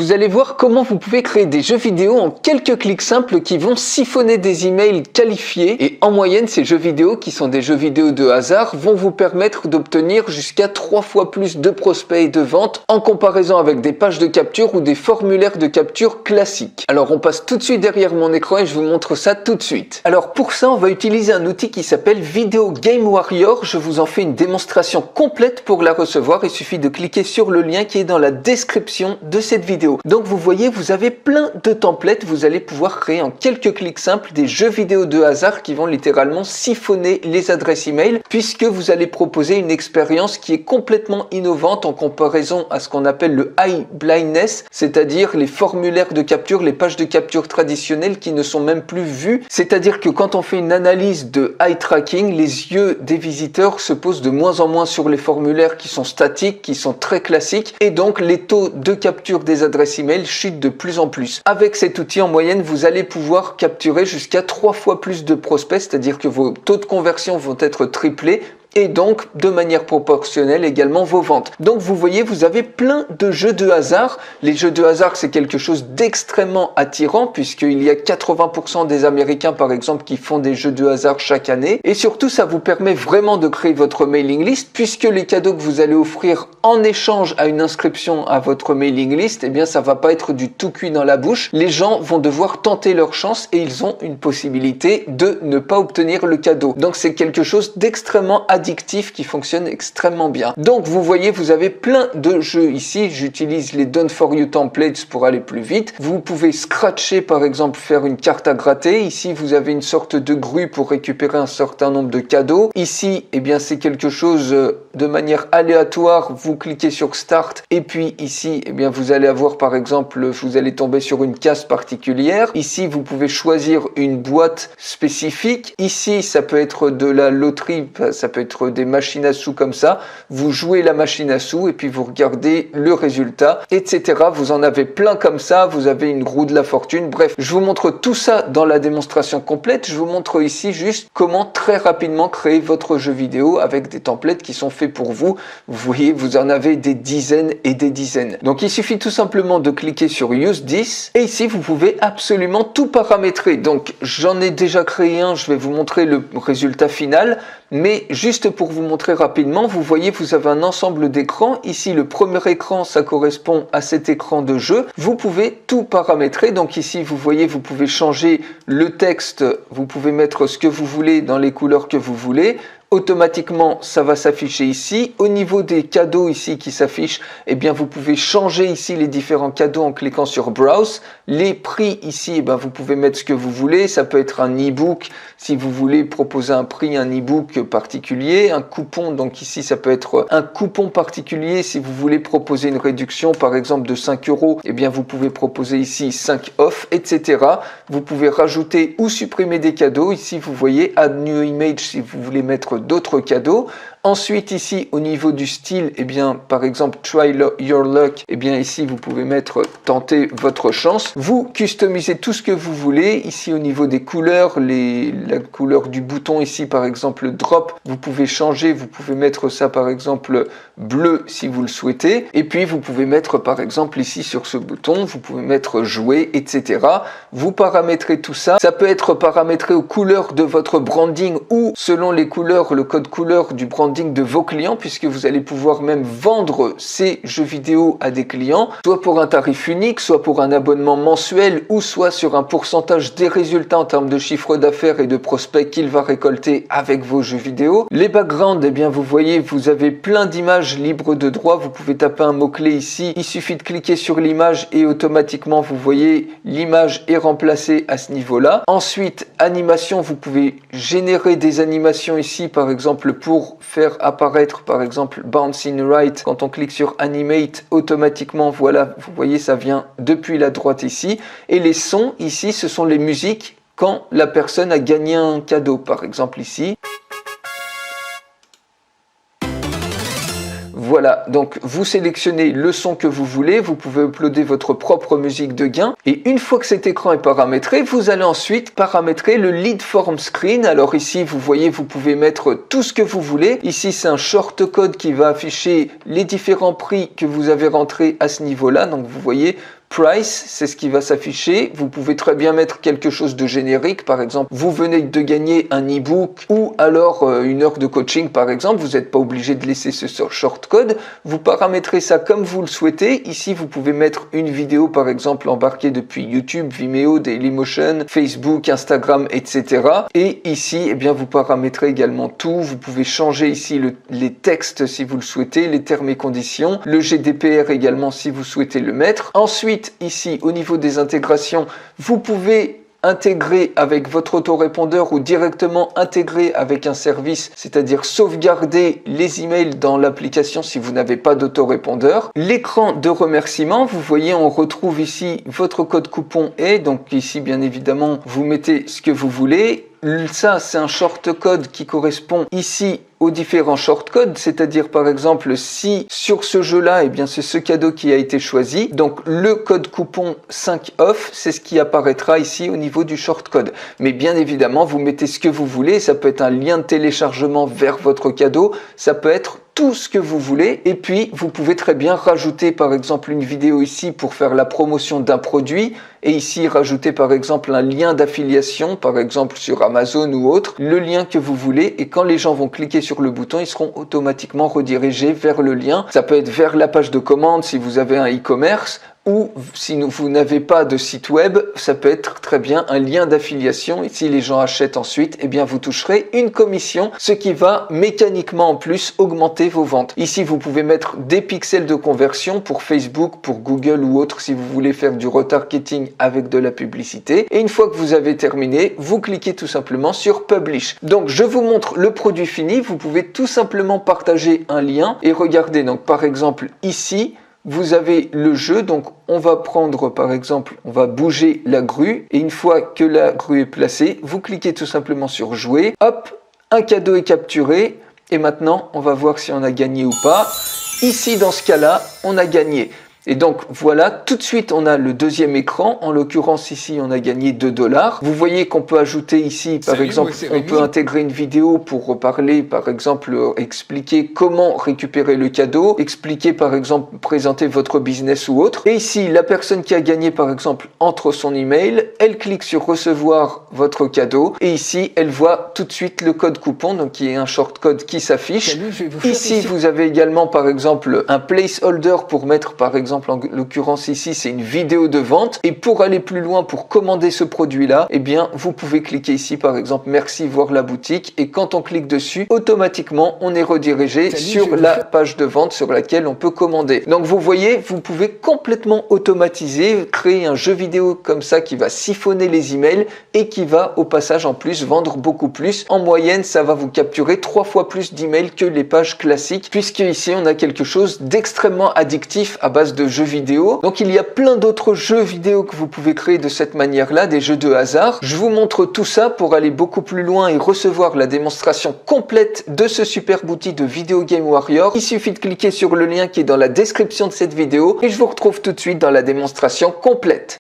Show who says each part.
Speaker 1: Vous allez voir comment vous pouvez créer des jeux vidéo en quelques clics simples qui vont siphonner des emails qualifiés. Et en moyenne, ces jeux vidéo, qui sont des jeux vidéo de hasard, vont vous permettre d'obtenir jusqu'à 3 fois plus de prospects et de ventes en comparaison avec des pages de capture ou des formulaires de capture classiques. Alors on passe tout de suite derrière mon écran et je vous montre ça tout de suite. Alors pour ça, on va utiliser un outil qui s'appelle Video Game Warrior. Je vous en fais une démonstration complète pour la recevoir. Il suffit de cliquer sur le lien qui est dans la description de cette vidéo. Donc vous voyez, vous avez plein de templates. Vous allez pouvoir créer en quelques clics simples des jeux vidéo de hasard qui vont littéralement siphonner les adresses email, puisque vous allez proposer une expérience qui est complètement innovante en comparaison à ce qu'on appelle le eye blindness, c'est-à-dire les formulaires de capture, les pages de capture traditionnelles qui ne sont même plus vues. C'est-à-dire que quand on fait une analyse de eye tracking, les yeux des visiteurs se posent de moins en moins sur les formulaires qui sont statiques, qui sont très classiques, et donc les taux de capture des adresses email chutent de plus en plus. Avec cet outil, en moyenne, vous allez pouvoir capturer jusqu'à 3 fois plus de prospects, c'est-à-dire que vos taux de conversion vont être triplés, et donc de manière proportionnelle également vos ventes. Donc vous voyez, vous avez plein de jeux de hasard. Les jeux de hasard, c'est quelque chose d'extrêmement attirant, puisqu'il y a 80% des Américains par exemple qui font des jeux de hasard chaque année, et surtout ça vous permet vraiment de créer votre mailing list, puisque les cadeaux que vous allez offrir en échange à une inscription à votre mailing list, eh bien ça va pas être du tout cuit dans la bouche. Les gens vont devoir tenter leur chance et ils ont une possibilité de ne pas obtenir le cadeau. Donc c'est quelque chose d'extrêmement addictif qui fonctionne extrêmement bien. Donc vous voyez, vous avez plein de jeux ici. J'utilise les Done for You templates pour aller plus vite. Vous pouvez scratcher par exemple, faire une carte à gratter. Ici vous avez une sorte de grue pour récupérer un certain nombre de cadeaux. Ici, eh bien c'est quelque chose de manière aléatoire. Vous cliquez sur Start et puis ici, eh bien vous allez avoir par exemple, vous allez tomber sur une case particulière. Ici vous pouvez choisir une boîte spécifique. Ici ça peut être de la loterie, ça peut être des machines à sous comme ça. Vous jouez la machine à sous et puis vous regardez le résultat, etc. Vous en avez plein comme ça. Vous avez une roue de la fortune. Bref, je vous montre tout ça dans la démonstration complète. Je vous montre ici juste comment très rapidement créer votre jeu vidéo avec des templates qui sont faits pour vous. Vous voyez, vous en avez des dizaines et des dizaines. Donc il suffit tout simplement de cliquer sur Use This et ici vous pouvez absolument tout paramétrer. Donc j'en ai déjà créé un. Je vais vous montrer le résultat final. Mais juste pour vous montrer rapidement, vous voyez, vous avez un ensemble d'écrans. Ici, le premier écran, ça correspond à cet écran de jeu. Vous pouvez tout paramétrer. Donc ici, vous voyez, vous pouvez changer le texte. Vous pouvez mettre ce que vous voulez dans les couleurs que vous voulez. Automatiquement, ça va s'afficher ici. Au niveau des cadeaux ici qui s'affichent, eh bien, vous pouvez changer ici les différents cadeaux en cliquant sur Browse. Les prix ici, eh bien, vous pouvez mettre ce que vous voulez. Ça peut être un e-book si vous voulez proposer un prix, un e-book particulier, un coupon. Donc ici, ça peut être un coupon particulier si vous voulez proposer une réduction, par exemple de 5 €. Eh bien, vous pouvez proposer ici 5 off, etc. Vous pouvez rajouter ou supprimer des cadeaux. Ici, vous voyez Add New Image si vous voulez mettre d'autres cadeaux. Ensuite ici au niveau du style, eh bien par exemple Try Your Luck, eh bien ici vous pouvez mettre Tenter votre chance. Vous customisez tout ce que vous voulez. Ici au niveau des couleurs, la couleur du bouton ici par exemple Drop, vous pouvez changer, vous pouvez mettre ça par exemple bleu si vous le souhaitez. Et puis vous pouvez mettre par exemple ici sur ce bouton, vous pouvez mettre Jouer, etc. Vous paramétrez tout ça. Ça peut être paramétré aux couleurs de votre branding ou selon les couleurs, le code couleur du branding de vos clients, puisque vous allez pouvoir même vendre ces jeux vidéo à des clients, soit pour un tarif unique, soit pour un abonnement mensuel, ou soit sur un pourcentage des résultats en termes de chiffre d'affaires et de prospects qu'il va récolter avec vos jeux vidéo. Les backgrounds, eh bien vous voyez, vous avez plein d'images libres de droit. Vous pouvez taper un mot-clé ici. Il suffit de cliquer sur l'image et automatiquement, vous voyez, l'image est remplacée à ce niveau-là. Ensuite, animation, vous pouvez générer des animations ici, par exemple, pour faire apparaître par exemple Bouncing Right. Quand on clique sur Animate, automatiquement voilà, vous voyez, ça vient depuis la droite ici. Et les sons ici, ce sont les musiques quand la personne a gagné un cadeau, par exemple ici. Voilà, donc vous sélectionnez le son que vous voulez, vous pouvez uploader votre propre musique de gain. Et une fois que cet écran est paramétré, vous allez ensuite paramétrer le lead form screen. Alors ici, vous voyez, vous pouvez mettre tout ce que vous voulez. Ici, c'est un shortcode qui va afficher les différents prix que vous avez rentrés à ce niveau-là. Donc vous voyez, price, c'est ce qui va s'afficher. Vous pouvez très bien mettre quelque chose de générique, par exemple, vous venez de gagner un e-book ou alors une heure de coaching, par exemple. Vous n'êtes pas obligé de laisser ce shortcode. Vous paramétrez ça comme vous le souhaitez. Ici, vous pouvez mettre une vidéo, par exemple, embarquée depuis YouTube, Vimeo, Dailymotion, Facebook, Instagram, etc. Et ici, eh bien, vous paramétrez également tout. Vous pouvez changer ici les textes si vous le souhaitez, les termes et conditions, le GDPR également si vous souhaitez le mettre. Ensuite, ici, au niveau des intégrations, vous pouvez intégrer avec votre autorépondeur ou directement intégrer avec un service, c'est-à-dire sauvegarder les emails dans l'application si vous n'avez pas d'autorépondeur. L'écran de remerciement, vous voyez, on retrouve ici votre code coupon et donc ici, bien évidemment, vous mettez ce que vous voulez. Ça, c'est un shortcode qui correspond ici aux différents shortcodes, c'est-à-dire par exemple si sur ce jeu-là, eh bien c'est ce cadeau qui a été choisi. Donc le code coupon 5 off, c'est ce qui apparaîtra ici au niveau du shortcode. Mais bien évidemment, vous mettez ce que vous voulez, ça peut être un lien de téléchargement vers votre cadeau, ça peut être tout ce que vous voulez. Et puis, vous pouvez très bien rajouter par exemple une vidéo ici pour faire la promotion d'un produit et ici rajouter par exemple un lien d'affiliation, par exemple sur Amazon ou autre, le lien que vous voulez. Et quand les gens vont cliquer sur le bouton, ils seront automatiquement redirigés vers le lien. Ça peut être vers la page de commande si vous avez un e-commerce, ou si vous n'avez pas de site web, ça peut être très bien un lien d'affiliation. Et si les gens achètent ensuite, eh bien vous toucherez une commission, ce qui va mécaniquement en plus augmenter vos ventes. Ici, vous pouvez mettre des pixels de conversion pour Facebook, pour Google ou autre si vous voulez faire du retargeting avec de la publicité. Et une fois que vous avez terminé, vous cliquez tout simplement sur Publish. Donc je vous montre le produit fini. Vous pouvez tout simplement partager un lien et regardez. Donc par exemple ici, vous avez le jeu, donc on va prendre par exemple, on va bouger la grue et une fois que la grue est placée, vous cliquez tout simplement sur jouer, hop, un cadeau est capturé et maintenant on va voir si on a gagné ou pas. Ici dans ce cas-là, on a gagné. Et donc voilà, tout de suite on a le deuxième écran, en l'occurrence ici on a gagné 2 $. Vous voyez qu'on peut ajouter ici par exemple, on peut intégrer une vidéo pour parler par exemple, expliquer comment récupérer le cadeau, expliquer par exemple, présenter votre business ou autre. Et ici la personne qui a gagné par exemple entre son email, elle clique sur recevoir votre cadeau et ici elle voit tout de suite le code coupon, donc qui est un shortcode qui s'affiche. Ici vous avez également par exemple un placeholder pour mettre par exemple, en l'occurrence ici, c'est une vidéo de vente. Et pour aller plus loin, pour commander ce produit-là, eh bien, vous pouvez cliquer ici, par exemple, merci, voir la boutique. Et quand on clique dessus, automatiquement, on est redirigé sur la page de vente sur laquelle on peut commander. Donc, vous voyez, vous pouvez complètement automatiser, créer un jeu vidéo comme ça qui va siphonner les emails et qui va, au passage, en plus, vendre beaucoup plus. En moyenne, ça va vous capturer 3 fois plus d'emails que les pages classiques, puisque ici, on a quelque chose d'extrêmement addictif à base de jeux vidéo. Donc il y a plein d'autres jeux vidéo que vous pouvez créer de cette manière-là, des jeux de hasard. Je vous montre tout ça pour aller beaucoup plus loin et recevoir la démonstration complète de ce super outil de Video Game Warrior. Il suffit de cliquer sur le lien qui est dans la description de cette vidéo et je vous retrouve tout de suite dans la démonstration complète.